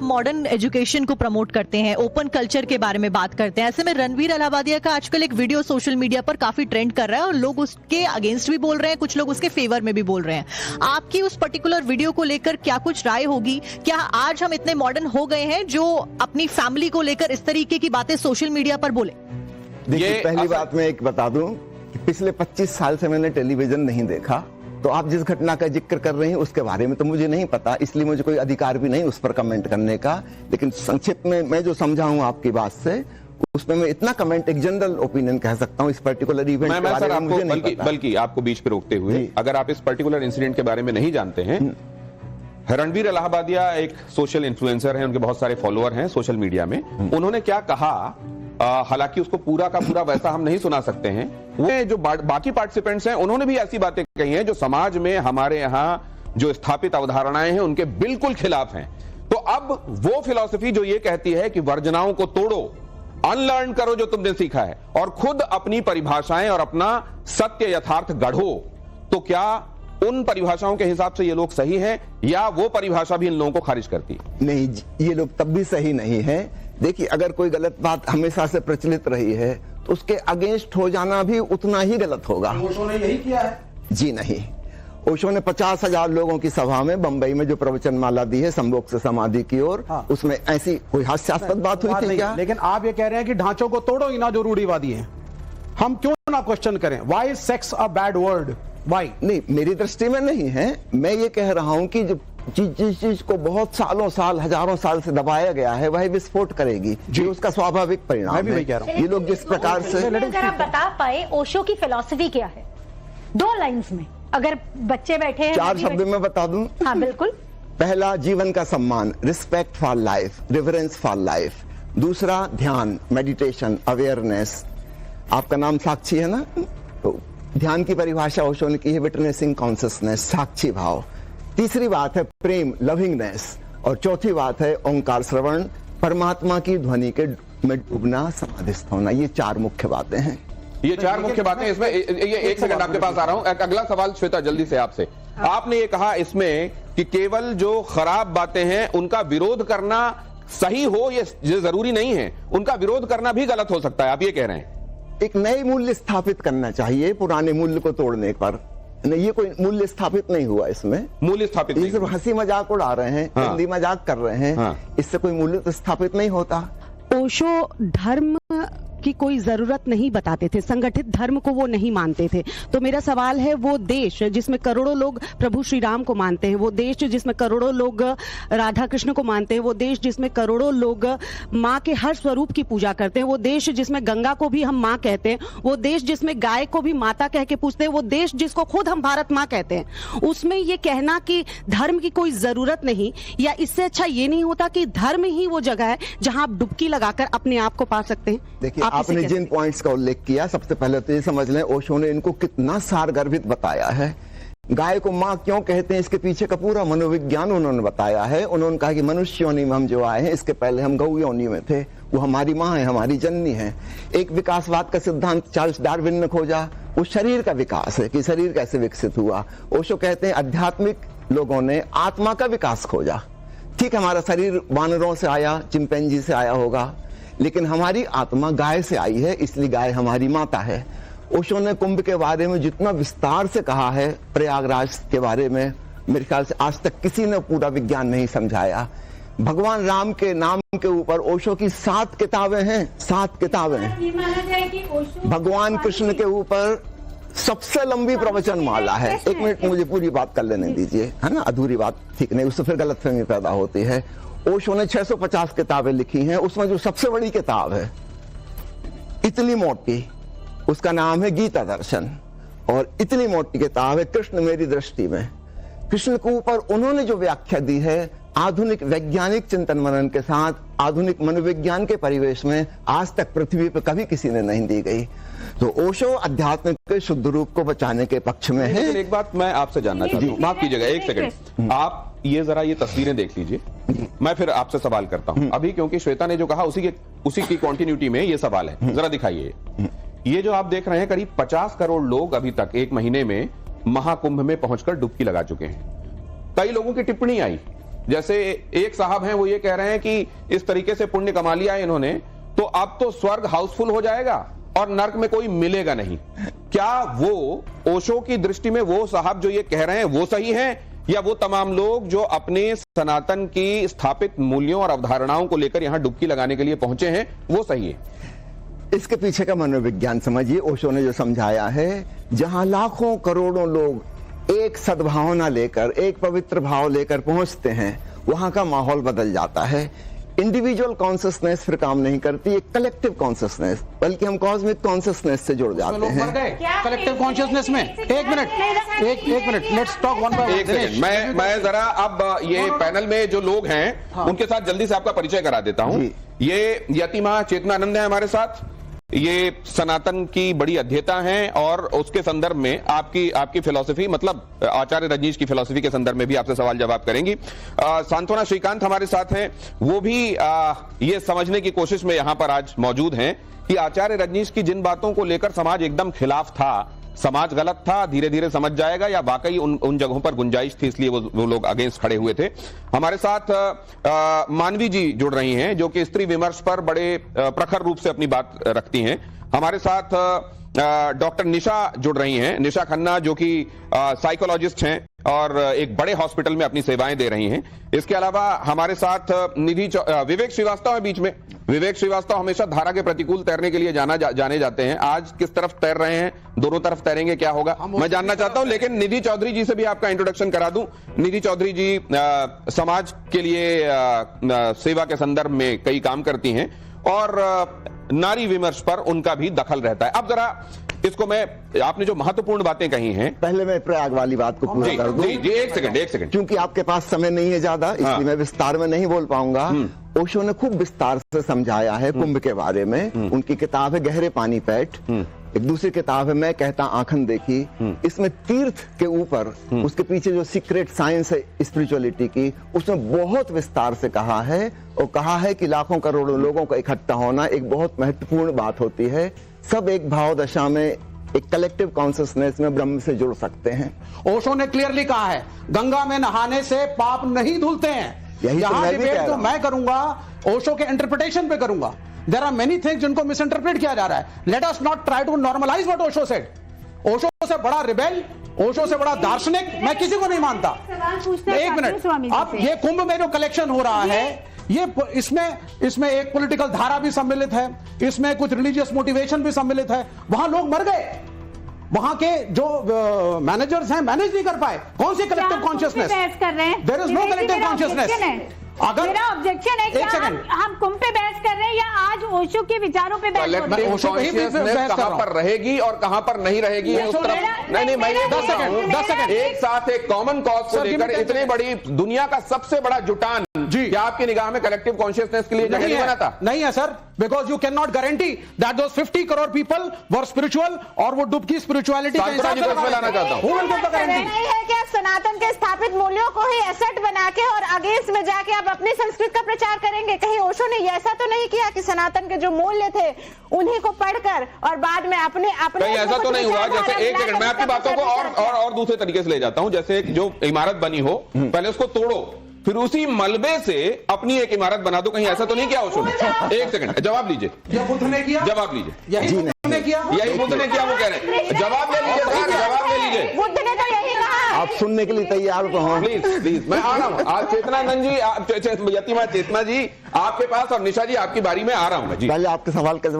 Modern education को promote करते हैं, ओपन कल्चर के बारे में बात करते हैं। ऐसे में रणवीर अलाहाबादिया का आजकल एक वीडियो सोशल मीडिया पर काफी ट्रेंड कर रहा है और लोग उसके अगेंस्ट भी बोल रहे हैं, कुछ लोग उसके फेवर में भी बोल रहे हैं। आपकी उस पर्टिकुलर वीडियो को लेकर क्या कुछ राय होगी? क्या आज हम इतने मॉडर्न हो गए हैं जो अपनी फैमिली को लेकर इस तरीके की बातें सोशल मीडिया पर बोले? देखिए, पहली बात मैं एक बता दूं कि पिछले 25 साल से मैंने टेलीविजन नहीं देखा, तो आप जिस घटना का जिक्र कर रहे हैं उसके बारे में तो मुझे नहीं पता, इसलिए मुझे कोई अधिकार भी नहीं उस पर कमेंट करने का। लेकिन संक्षिप्त में मैं जो समझा हूं आपकी बात से, उसमें मैं इतना कमेंट, एक जनरल ओपिनियन कह सकता हूं इस पर्टिकुलर इवेंट के बारे में मुझे नहीं पता। बल्कि आपको बीच पे रोकते हुए, अगर आप इस पर्टिकुलर इंसिडेंट के बारे में नहीं जानते हैं, रणवीर अलाहाबादिया एक सोशल इन्फ्लुएंसर हैं, उनके बहुत सारे फॉलोअर हैं सोशल मीडिया में। उन्होंने क्या कहा, हालांकि उसको पूरा का पूरा वैसा हम नहीं सुना सकते हैं, वो जो बाकी पार्टिसिपेंट्स हैं उन्होंने भी ऐसी बातें कही हैं जो समाज में हमारे यहाँ जो स्थापित अवधारणाएं हैं उनके बिल्कुल खिलाफ हैं। तो अब वो फिलॉसफी जो ये कहती है कि वर्जनाओं को तोड़ो, अनलर्न करो जो तुमने सीखा है, और खुद अपनी परिभाषाएं और अपना सत्य यथार्थ गढ़ो, तो क्या उन परिभाषाओं के हिसाब से ये लोग सही हैं या वो परिभाषा भी इन लोगों को खारिज करती है? नहीं, ये लोग तब भी सही नहीं है। देखिए, अगर कोई गलत बात हमेशा से प्रचलित रही है तो उसके अगेंस्ट हो जाना भी उतना ही गलत होगा। ओशो ने यही किया है? जी नहीं, ओशो ने 50,000 लोगों की सभा में बंबई में जो प्रवचन माला दी है संभोग से समाधि की ओर, उसमें ऐसी कोई हास्यास्पद बात हुई थी क्या? लेकिन आप ये कह रहे हैं कि ढांचों को तोड़ो ही ना जो रूढ़िवादी हैं। हम क्यों ना क्वेश्चन करें, why is sex a bad word? Why? नहीं, मेरी दृष्टि में नहीं है। मैं ये कह रहा हूं कि जिस चीज को बहुत सालों साल, हजारों साल से दबाया गया है वही विस्फोट करेगी, जो उसका स्वाभाविक परिणाम है। मैं भी वही कह रहा हूं। ये लोग जिस प्रकार से, अगर आप बता पाए ओशो की फिलॉसफी क्या है 2 लाइंस में, अगर बच्चे बैठे हैं 4 शब्द में बता दूं? हाँ बिल्कुल। पहला, जीवन का सम्मान, respect for life, reverence for life. दूसरा, ध्यान, मेडिटेशन, अवेयरनेस। आपका नाम साक्षी है ना, तो ध्यान की परिभाषा ओशो ने की है विटनेसिंग कॉन्शियसनेस, साक्षी भाव। तीसरी बात है प्रेम, लविंगनेस। और चौथी बात है ओंकार श्रवण, परमात्मा की ध्वनि के में डूबना, समाधिस्थ होना। ये 4 मुख्य बातें हैं। ये 4 मुख्य बातें इसमें। ये एक सेकंड आपके पास आ रहा हूं। अगला सवाल श्वेता जल्दी से आपसे। आपने ये कहा इसमें कि केवल जो खराब बातें हैं उनका विरोध करना सही हो ये जरूरी नहीं है, उनका विरोध करना भी गलत हो सकता है, आप ये कह रहे हैं? एक नए मूल्य स्थापित करना चाहिए पुराने मूल्य को तोड़ने पर। नहीं, ये कोई मूल्य स्थापित नहीं हुआ इसमें। मूल्य स्थापित नहीं, सिर्फ हंसी मजाक उड़ा रहे हैं, हिंदी मजाक कर रहे हैं, इससे कोई मूल्य तो स्थापित नहीं होता। ओशो धर्म की कोई जरूरत नहीं बताते थे, संगठित धर्म को वो नहीं मानते थे। तो मेरा सवाल है, वो देश जिसमें करोड़ों लोग प्रभु श्री राम को मानते हैं, वो देश जिसमें करोड़ों लोग राधा कृष्ण को मानते हैं, वो देश जिसमें करोड़ों लोग माँ के हर स्वरूप की पूजा करते हैं, वो देश जिसमें गंगा को भी हम माँ कहते हैं, वो देश जिसमें गाय को भी माता कह के पूछते हैं, वो देश जिसको खुद हम भारत माँ कहते हैं, उसमें ये कहना कि धर्म की कोई जरूरत नहीं, या इससे अच्छा ये नहीं होता कि धर्म ही वो जगह है जहां आप डुबकी लगाकर अपने आप को पा सकते हैं? देखिए, आपने जिन पॉइंट्स का उल्लेख किया, सबसे पहले तो ये समझ लें ओशो ने इनको कितना सारगर्भित बताया है। गाय को माँ क्यों कहते हैं, इसके पीछे का पूरा मनोविज्ञान उन्होंने बताया है। उन्होंने कहा कि मनुष्य योनि में हम जो आए हैं, इसके पहले हम गौ योनि में थे, वो हमारी माँ है, हमारी जननी है। एक विकासवाद का सिद्धांत चार्ल्स डार्विन ने खोजा, वो शरीर का विकास है कि शरीर कैसे विकसित हुआ। ओशो कहते हैं आध्यात्मिक लोगों ने आत्मा का विकास खोजा। ठीक, हमारा शरीर वानरों से आया, चिंपैंजी से आया होगा, लेकिन हमारी आत्मा गाय से आई है, इसलिए गाय हमारी माता है। ओशो ने कुंभ के बारे में जितना विस्तार से कहा है, प्रयागराज के बारे में मेरे ख्याल से आज तक किसी ने पूरा विज्ञान नहीं समझाया। भगवान राम के नाम के ऊपर ओशो की 7 किताबें हैं, 7 किताबें। भगवान कृष्ण के ऊपर सबसे लंबी प्रवचन माला है। 1 मिनट मुझे पूरी बात कर लेने दीजिए, है ना, अधूरी बात ठीक नहीं, उससे फिर गलतफहमी पैदा होती है। ओशो ने 650 किताबें लिखी हैं, उसमें जो सबसे बड़ी किताब है, इतनी मोटी, उसका नाम है गीता दर्शन, और इतनी मोटी किताब है कृष्ण मेरी दृष्टि में। कृष्ण के ऊपर उन्होंने जो व्याख्या दी है, आधुनिक वैज्ञानिक चिंतन मनन के साथ, आधुनिक मनोविज्ञान के परिवेश में आज तक पृथ्वी पर कभी किसी ने नहीं दी गई। तो ओशो अध्यात्म के शुद्ध रूप को बचाने के पक्ष में है। एक बात मैं आपसे जानना चाहता हूँ, माफ कीजिएगा 1 सेकंड, आप ये जरा ये तस्वीरें देख लीजिए, मैं फिर आपसे सवाल करता हूँ अभी, क्योंकि श्वेता ने जो कहा उसी की कंटिन्यूटी में ये सवाल है। जरा दिखाइए, ये जो आप देख रहे हैं, करीब 50 करोड़ लोग अभी तक 1 महीने में महाकुंभ में पहुंचकर डुबकी लगा चुके हैं। कई लोगों की टिप्पणी आई जैसे एक साहब हैं वो ये कह रहे हैं कि इस तरीके से पुण्य कमा लिया है इन्होंने, तो अब तो स्वर्ग हाउसफुल हो जाएगा और नर्क में कोई मिलेगा नहीं। क्या वो ओशो की दृष्टि में वो साहब जो ये कह रहे हैं वो सही हैं, या वो तमाम लोग जो अपने सनातन की स्थापित मूल्यों और अवधारणाओं को लेकर यहां डुबकी लगाने के लिए पहुंचे हैं वो सही है? इसके पीछे का मनोविज्ञान समझिए। ओशो ने जो समझाया है, जहां लाखों करोड़ों लोग एक सद्भावना लेकर, एक पवित्र भाव लेकर पहुंचते हैं, वहां का माहौल बदल जाता है। इंडिविजुअल कॉन्शियसनेस फिर काम नहीं करती, एक कलेक्टिव कॉन्शियसनेस, बल्कि हम कॉस्मिक कॉन्शियसनेस से जुड़ जाते हैं। कलेक्टिव कॉन्शियसनेस में एक minute let's talk one by एक सेकंड, मैं जरा अब ये पैनल में जो लोग हैं उनके साथ जल्दी से आपका परिचय करा देता हूं। ये यतिमा चेतनानंद है हमारे साथ, ये सनातन की बड़ी अध्येता हैं और उसके संदर्भ में आपकी फिलॉसफी, मतलब आचार्य रजनीश की फिलॉसफी के संदर्भ में भी आपसे सवाल जवाब करेंगी। सांत्वना श्रीकांत हमारे साथ हैं, वो भी ये समझने की कोशिश में यहां पर आज मौजूद हैं कि आचार्य रजनीश की जिन बातों को लेकर समाज एकदम खिलाफ था, समाज गलत था, धीरे धीरे समझ जाएगा, या वाकई उन जगहों पर गुंजाइश थी इसलिए वो लोग अगेंस्ट खड़े हुए थे। हमारे साथ मानवी जी जुड़ रही हैं जो कि स्त्री विमर्श पर बड़े प्रखर रूप से अपनी बात रखती हैं। हमारे साथ डॉक्टर निशा जुड़ रही हैं, निशा खन्ना, जो कि साइकोलॉजिस्ट हैं और एक बड़े हॉस्पिटल में अपनी सेवाएं दे रही हैं। इसके अलावा हमारे साथ विवेक श्रीवास्तव है बीच में। विवेक श्रीवास्तव हमेशा धारा के प्रतिकूल तैरने के लिए जाने जाते हैं। आज किस तरफ तैर रहे हैं, दोनों तरफ तैरेंगे, क्या होगा मैं जानना चाहता हूं। लेकिन निधि चौधरी जी से भी आपका इंट्रोडक्शन करा दूं। निधि चौधरी जी समाज के लिए सेवा के संदर्भ में कई काम करती हैं और नारी विमर्श पर उनका भी दखल रहता है। अब जरा इसको आपने जो महत्वपूर्ण बातें कही हैं, पहले मैं प्रयाग वाली बात को पूरा कर दूं। जी एक सेकंड, क्योंकि आपके पास समय नहीं है ज्यादा, इसलिए मैं विस्तार में नहीं बोल पाऊंगा। ओशो ने खूब विस्तार से समझाया है कुंभ के बारे में। उनकी किताब है गहरे पानी पैठ, एक दूसरी किताब है मैं कहता आंखन देखी। इसमें तीर्थ के ऊपर उसके पीछे जो सीक्रेट साइंस है स्पिरिचुअलिटी की, उसमें बहुत विस्तार से कहा है और कहा है कि लाखों करोड़ों लोगों का इकट्ठा होना एक बहुत महत्वपूर्ण बात होती है। सब एक भाव दशा में, एक कलेक्टिव कॉन्शियसनेस में ब्रह्म से जुड़ सकते हैं। ओशो ने क्लियरली कहा है गंगा में नहाने से पाप नहीं धुलते हैं। यही तो मैं भी कह रहा हूं। मैं करूंगा ओशो के इंटरप्रिटेशन पे करूंगा। देयर आर मेनी थिंग्स जिनको मिस इंटरप्रेट किया जा रहा है। Let us not try to normalize what Osho said. Osho से बड़ा रिबेल, ओशो से बड़ा दार्शनिक मैं किसी को नहीं मानता। एक मिनट, अब ये कुंभ में जो कलेक्शन हो रहा है, ये इसमें एक पॉलिटिकल धारा भी सम्मिलित है, इसमें कुछ रिलीजियस मोटिवेशन भी सम्मिलित है। वहां लोग मर गए, वहां के जो मैनेजर्स हैं मैनेज नहीं कर पाए। कौन सी collective consciousness? There is no collective consciousness. अगर मेरा ऑब्जेक्शन है कि हम कुंभ पे बहस कर रहे हैं या आज ओशो के विचारों पे बहस कर रहे हैं? ओशो पे ही बहस कहां पर रहेगी और कहां पर नहीं रहेगी उस तरफ नहीं मैं 10 सेकंड एक साथ एक कॉमन कॉज को लेकर इतनी बड़ी दुनिया का सबसे बड़ा जुटान क्या आपकी निगाह में कलेक्टिव कॉन्शियसनेस के लिए जगह नहीं बनाता? नहीं है sir, because you can not guarantee that those 50 crore people were spiritual और वो डुबकी स्पिरिचुअलिटी के हिसाब से लाना चाहता हूं। नहीं है कि आप सनातन के स्थापित मूल्यों को ही एसेट बना के और अगेंस्ट में जाके आप अपनी संस्कृति का प्रचार करेंगे। कहीं ओशो ने ऐसा तो नहीं किया कि सनातन के जो मूल्य थे उन्हीं को पढ़कर और बाद में अपने कहीं ऐसा तो नहीं हुआ? जैसे एक सेकंड मैं आपकी बातों को और दूसरे तरीके से ले जाता हूं। जैसे जो इमारत बनी हो, पहले उसको तोड़ो, फिर उसी मलबे से अपनी एक इमारत बना दो। कहीं ऐसा तो नहीं किया ओशो ने? एक सेकंड जवाब लीजिए। यह बुद्ध ने किया? जवाब लीजिए। यही बुद्ध ने किया? यही बुद्ध ने किया वो कह रहे हैं। जवाब ले लीजिए सर, जवाब ले लीजिए। बुद्ध ने तो यही कहा। आप सुनने के लिए तैयार तो हो? प्लीज मैं आ रहा हूं। आज चेतनानंद जी, यतिमा चेतना जी आपके पास और निशा जी आपकी बारी में आ रहा हूं मैं जी। पहले आपके सवाल का